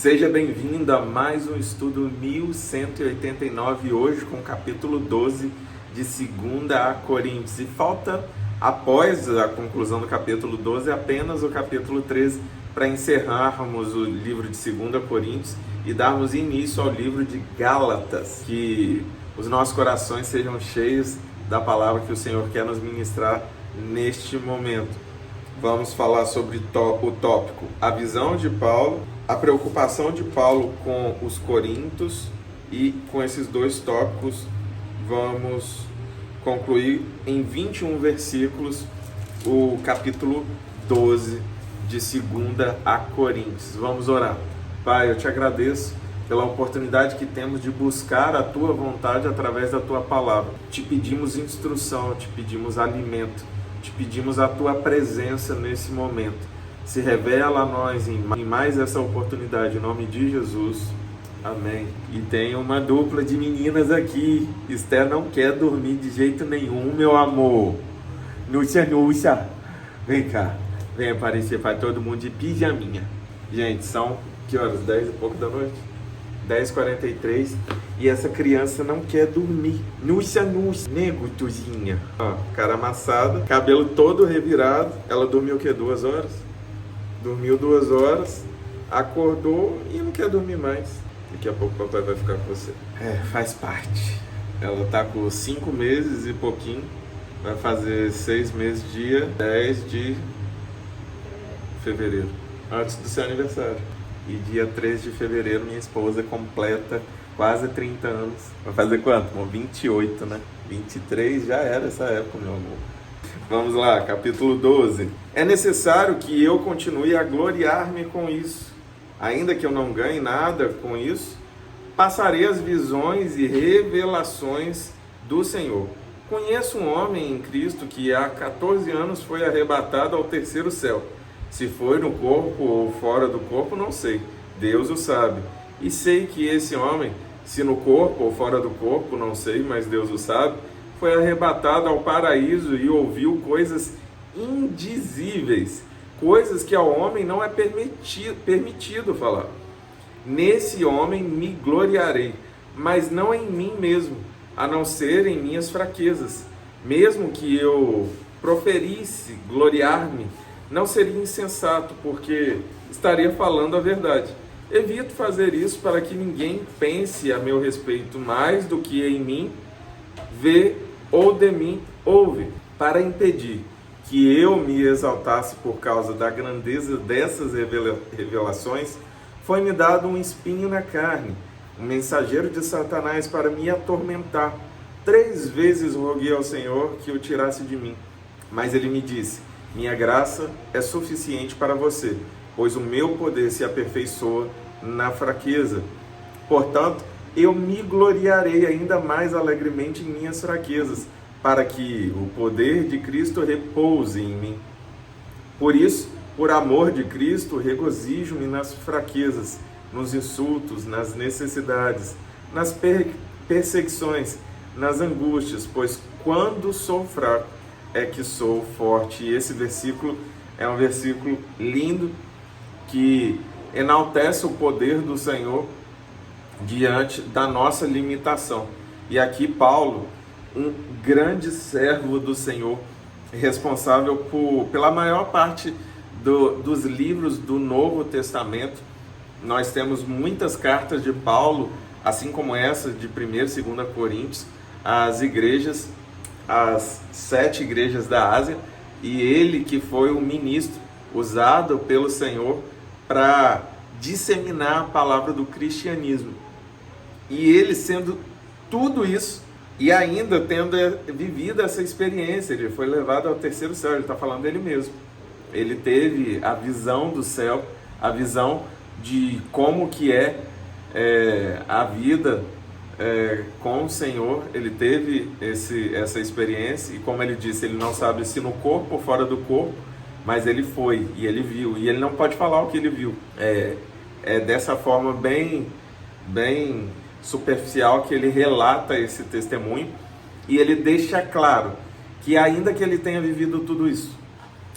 Seja bem-vindo a mais um estudo 1189, hoje com o capítulo 12 de 2 a Coríntios. E falta, após a conclusão do capítulo 12, apenas o capítulo 13 para encerrarmos o livro de 2 Coríntios e darmos início ao livro de Gálatas. Que os nossos corações sejam cheios da palavra que o Senhor quer nos ministrar neste momento. Vamos falar sobre o tópico, a visão de Paulo, a preocupação de Paulo com os coríntios, e com esses dois tópicos vamos concluir em 21 versículos o capítulo 12 de 2 a Coríntios. Vamos orar. Pai, eu te agradeço pela oportunidade que temos de buscar a tua vontade através da tua palavra. Te pedimos instrução, te pedimos alimento, te pedimos a tua presença nesse momento. Se revela a nós em mais essa oportunidade, em nome de Jesus. Amém. E tem uma dupla de meninas aqui. Esther não quer dormir de jeito nenhum, meu amor. Núcia, vem cá. Vem aparecer para todo mundo de pijaminha. Gente, são que horas? 10 e pouco da noite? 10h43. E essa criança não quer dormir. Núcia, nego, tuzinha. Ó, cara amassada, cabelo todo revirado. Ela dormiu o quê? 2 horas? Dormiu 2 horas, acordou e não quer dormir mais. Daqui a pouco o papai vai ficar com você. Faz parte. Ela tá com 5 meses e pouquinho. Vai fazer 6 meses dia 10 de fevereiro. Antes do seu aniversário. E dia 3 de fevereiro minha esposa completa quase 30 anos. Vai fazer quanto? 28, né? 23 já era essa época, meu amor. Vamos lá, capítulo 12. É necessário que eu continue a gloriar-me com isso. Ainda que eu não ganhe nada com isso, passarei as visões e revelações do Senhor. Conheço um homem em Cristo que há 14 anos foi arrebatado ao terceiro céu. Se foi no corpo ou fora do corpo, não sei. Deus o sabe. E sei que esse homem, se no corpo ou fora do corpo, não sei, mas Deus o sabe, foi arrebatado ao paraíso e ouviu coisas indizíveis, coisas que ao homem não é permitido falar. Nesse homem me gloriarei, mas não em mim mesmo, a não ser em minhas fraquezas. Mesmo que eu proferisse gloriar-me, não seria insensato, porque estaria falando a verdade. Evito fazer isso para que ninguém pense a meu respeito mais do que em mim vê ou de mim ouve, para impedir que eu me exaltasse por causa da grandeza dessas revelações. Foi-me dado um espinho na carne, um mensageiro de Satanás para me atormentar. 3 vezes roguei ao Senhor que o tirasse de mim, mas ele me disse: minha graça é suficiente para você, pois o meu poder se aperfeiçoa na fraqueza. Portanto, eu me gloriarei ainda mais alegremente em minhas fraquezas, para que o poder de Cristo repouse em mim. Por isso, por amor de Cristo, regozijo-me nas fraquezas, nos insultos, nas necessidades, nas perseguições, nas angústias, pois quando sou fraco é que sou forte. E esse versículo é um versículo lindo que enaltece o poder do Senhor diante da nossa limitação. E aqui Paulo, um grande servo do Senhor, responsável pela maior parte dos livros do Novo Testamento. Nós temos muitas cartas de Paulo, assim como essa de 1 e 2 Coríntios, às igrejas, as 7 igrejas da Ásia, e ele que foi um ministro usado pelo Senhor para disseminar a palavra do cristianismo. E ele sendo tudo isso e ainda tendo vivido essa experiência, ele foi levado ao terceiro céu. Ele está falando dele mesmo. Ele teve a visão do céu, a visão de como que é a vida com o Senhor. Ele teve essa experiência e, como ele disse, ele não sabe se no corpo ou fora do corpo, mas ele foi e ele viu. E ele não pode falar o que ele viu. É dessa forma bem superficial que ele relata esse testemunho, e ele deixa claro que ainda que ele tenha vivido tudo isso,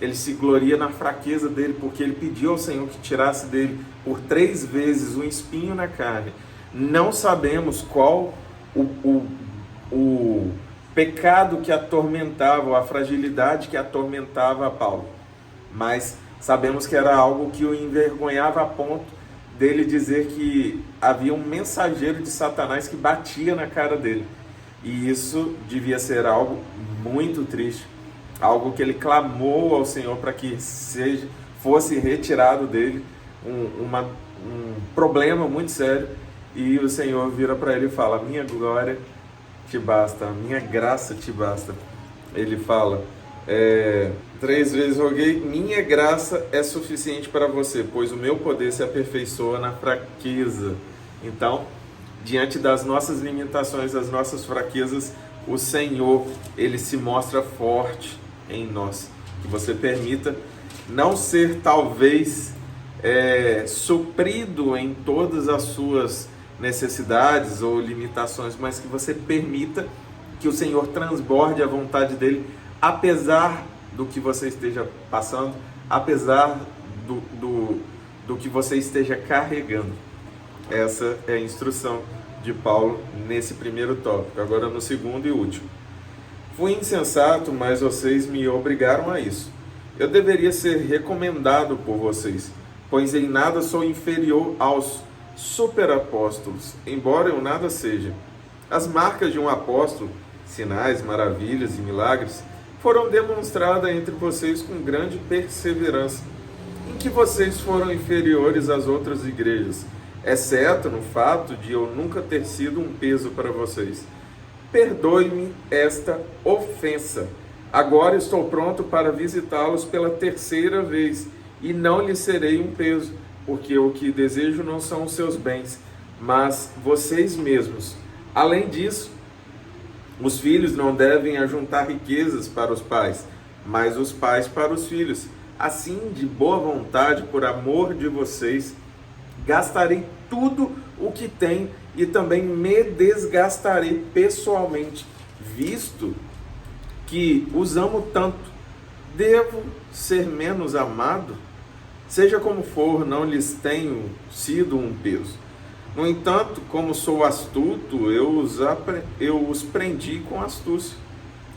ele se gloria na fraqueza dele, porque ele pediu ao Senhor que tirasse dele por 3 vezes um espinho na carne. Não sabemos qual o pecado que atormentava, ou a fragilidade que atormentava a Paulo, mas sabemos que era algo que o envergonhava a ponto dele dizer que havia um mensageiro de Satanás que batia na cara dele. E isso devia ser algo muito triste, algo que ele clamou ao Senhor para que fosse retirado dele, um problema muito sério. E o Senhor vira para ele e fala: minha glória te basta, minha graça te basta. Ele fala, 3 vezes roguei, minha graça é suficiente para você, pois o meu poder se aperfeiçoa na fraqueza. Então, diante das nossas limitações, das nossas fraquezas, o Senhor, ele se mostra forte em nós. Que você permita não ser talvez suprido em todas as suas necessidades ou limitações, mas que você permita que o Senhor transborde a vontade dele, apesar do que você esteja passando, apesar do que você esteja carregando. Essa é a instrução de Paulo nesse primeiro tópico. Agora no segundo e último. Fui insensato, mas vocês me obrigaram a isso. Eu deveria ser recomendado por vocês, pois em nada sou inferior aos superapóstolos, embora eu nada seja. As marcas de um apóstolo, sinais, maravilhas e milagres, foram demonstradas entre vocês com grande perseverança, em que vocês foram inferiores às outras igrejas, exceto no fato de eu nunca ter sido um peso para vocês. Perdoe-me esta ofensa. Agora estou pronto para visitá-los pela 3ª vez, e não lhes serei um peso, porque o que desejo não são os seus bens, mas vocês mesmos. Além disso, os filhos não devem ajuntar riquezas para os pais, mas os pais para os filhos. Assim, de boa vontade, por amor de vocês, gastarei tudo o que tenho e também me desgastarei pessoalmente, visto que os amo tanto. Devo ser menos amado? Seja como for, não lhes tenho sido um peso. No entanto, como sou astuto, eu os prendi com astúcia.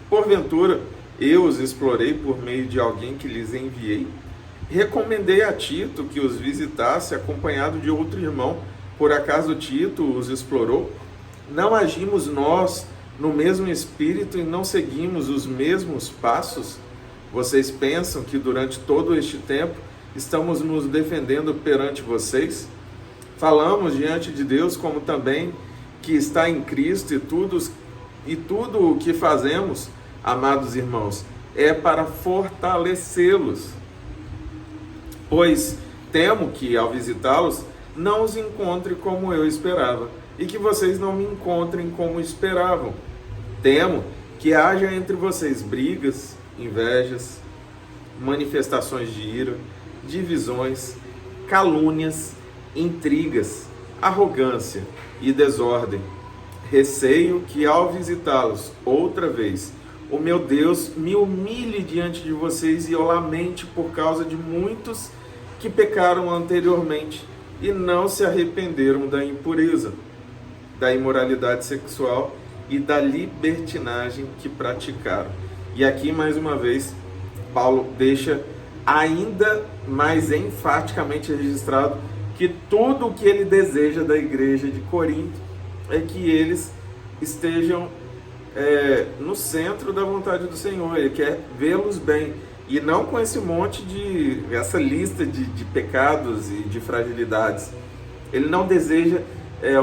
Porventura, eu os explorei por meio de alguém que lhes enviei. Recomendei a Tito que os visitasse acompanhado de outro irmão. Por acaso Tito os explorou? Não agimos nós no mesmo espírito e não seguimos os mesmos passos? Vocês pensam que durante todo este tempo estamos nos defendendo perante vocês? Falamos diante de Deus como também que está em Cristo, e tudo o que fazemos, amados irmãos, é para fortalecê-los. Pois temo que, ao visitá-los, não os encontre como eu esperava, e que vocês não me encontrem como esperavam. Temo que haja entre vocês brigas, invejas, manifestações de ira, divisões, calúnias, intrigas, arrogância e desordem. Receio que, ao visitá-los outra vez, o meu Deus me humilhe diante de vocês e eu lamente por causa de muitos que pecaram anteriormente e não se arrependeram da impureza, da imoralidade sexual e da libertinagem que praticaram. E aqui, mais uma vez, Paulo deixa ainda mais enfaticamente registrado que tudo o que ele deseja da igreja de Corinto é que eles estejam no centro da vontade do Senhor. Ele quer vê-los bem, e não com essa lista de pecados e de fragilidades. Ele não deseja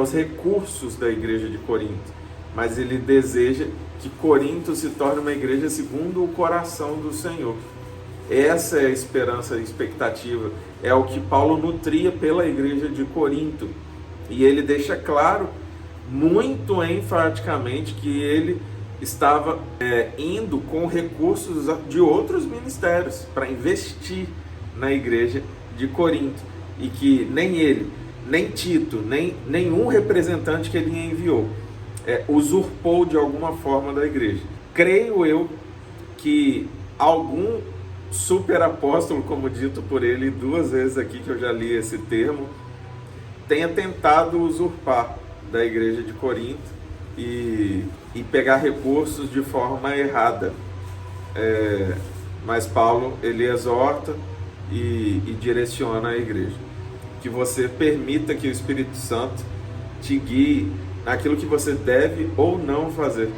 os recursos da igreja de Corinto, mas ele deseja que Corinto se torne uma igreja segundo o coração do Senhor. Essa é a esperança, a expectativa, é o que Paulo nutria pela igreja de Corinto. E ele deixa claro, muito enfaticamente, que ele estava indo com recursos de outros ministérios para investir na igreja de Corinto. E que nem ele, nem Tito, nem nenhum representante que ele enviou usurpou de alguma forma da igreja. Creio eu que algum super apóstolo, como dito por ele 2 vezes aqui que eu já li esse termo, tenha tentado usurpar da igreja de Corinto e pegar recursos de forma errada. Mas Paulo, ele exorta e direciona a igreja. Que você permita que o Espírito Santo te guie naquilo que você deve ou não fazer.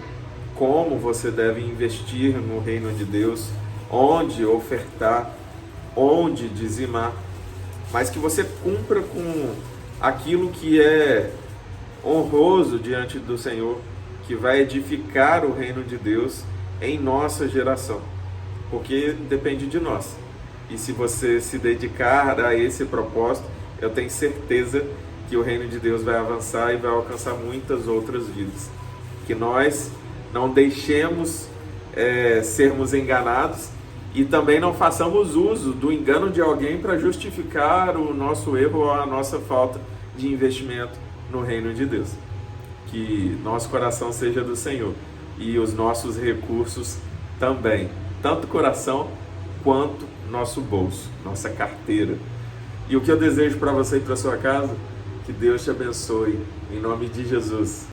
Como você deve investir no reino de Deus, onde ofertar, onde dizimar. Mas que você cumpra com aquilo que é honroso diante do Senhor, que vai edificar o reino de Deus em nossa geração. Porque depende de nós. E se você se dedicar a esse propósito, eu tenho certeza que o reino de Deus vai avançar e vai alcançar muitas outras vidas. Que nós não deixemos sermos enganados e também não façamos uso do engano de alguém para justificar o nosso erro ou a nossa falta de investimento no reino de Deus. Que nosso coração seja do Senhor e os nossos recursos também, tanto coração quanto nosso bolso, nossa carteira. E o que eu desejo para você e para sua casa, que Deus te abençoe, em nome de Jesus.